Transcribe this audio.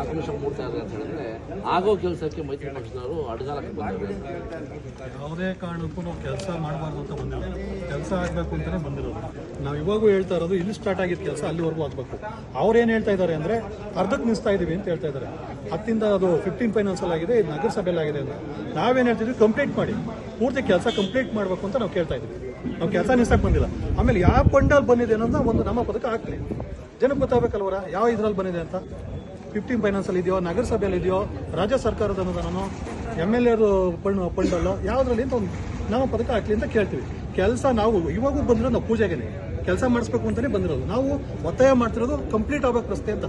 ಆಕ್ರೋಶ ಮೂಡ್ತಾ ಇದೆ ಅಂತ ಹೇಳಿದ್ರೆ ಆಗೋ ಕೆಲಸಕ್ಕೆ ಮೈತ್ರಿ ಪಕ್ಷದವರು ಅಡ್ಡಗಾಲಕ್ಕೆ ಬಂದಿದ್ದಾರೆ. ಯಾವುದೇ ಕಾರಣಕ್ಕೂ ನಾವು ಕೆಲಸ ಮಾಡಬಾರ್ದು ಅಂತ ಬಂದಿಲ್ಲ, ಕೆಲಸ ಆಗಬೇಕು ಅಂತಲೇ ಬಂದಿರೋದು. ನಾವು ಇವಾಗೂ ಹೇಳ್ತಾ ಇರೋದು ಇಲ್ಲಿ ಸ್ಟಾರ್ಟ್ ಆಗಿದ್ದ ಕೆಲಸ ಅಲ್ಲಿವರೆಗೂ ಆಗಬೇಕು. ಅವ್ರೇನು ಹೇಳ್ತಾ ಇದ್ದಾರೆ ಅಂದರೆ ಅರ್ಧಕ್ಕೆ ನಿಲ್ಲಿಸ್ತಾ ಇದ್ದೀವಿ ಅಂತ ಹೇಳ್ತಾ ಇದ್ದಾರೆ. 10ರಿಂದ ಅದು 15 ಫೈನಾನ್ಸಲ್ಲಿ ಆಗಿದೆ, ಇದು ನಗರಸಭೆಯಲ್ಲಿ ಆಗಿದೆ ಅಂತ. ನಾವೇನು ಹೇಳ್ತಿದ್ವಿ, ಕಂಪ್ಲೀಟ್ ಮಾಡಿ, ಪೂರ್ತಿ ಕೆಲಸ ಕಂಪ್ಲೀಟ್ ಮಾಡಬೇಕು ಅಂತ ನಾವು ಕೇಳ್ತಾ ಇದ್ವಿ. ನಾವು ಕೆಲಸ ನಿಲ್ಸಕ್ಕೆ ಬಂದಿಲ್ಲ. ಆಮೇಲೆ ಯಾವ ಫಂಡಲ್ಲಿ ಬಂದಿದೆ ಅನ್ನೋದು ಒಂದು ನಮ್ಮ ಪದಕ ಹಾಕ್ಲಿ, ಜನಕ್ಕೆ ಗೊತ್ತಾಗಬೇಕಲ್ವರ ಯಾವ ಇದರಲ್ಲಿ ಬಂದಿದೆ ಅಂತ. 15 ಫೈನಾನ್ಸಲ್ಲಿ ಇದೆಯೋ, ನಗರಸಭೆಯಲ್ಲಿ ಇದೆಯೋ, ರಾಜ್ಯ ಸರ್ಕಾರದ ಅನುದಾನನೋ, MLA ಫಂಡಲ್ಲೋ ಯಾವುದ್ರಲ್ಲಿ ಅಂತ ಒಂದು ನಮ್ಮ ಪದಕ ಹಾಕ್ಲಿ ಅಂತ ಕೇಳ್ತೀವಿ. ಕೆಲಸ ನಾವು ಇವಾಗೂ ಬಂದಿರೋ ನಾವು ಪೂಜೆಗೆ ಕೆಲಸ ಮಾಡಿಸ್ಬೇಕು ಅಂತಲೇ ಬಂದಿರೋದು. ನಾವು ಒತ್ತಾಯ ಮಾಡ್ತಿರೋದು ಕಂಪ್ಲೀಟ್ ಆಗಬೇಕು ರಸ್ತೆ ಅಂತ.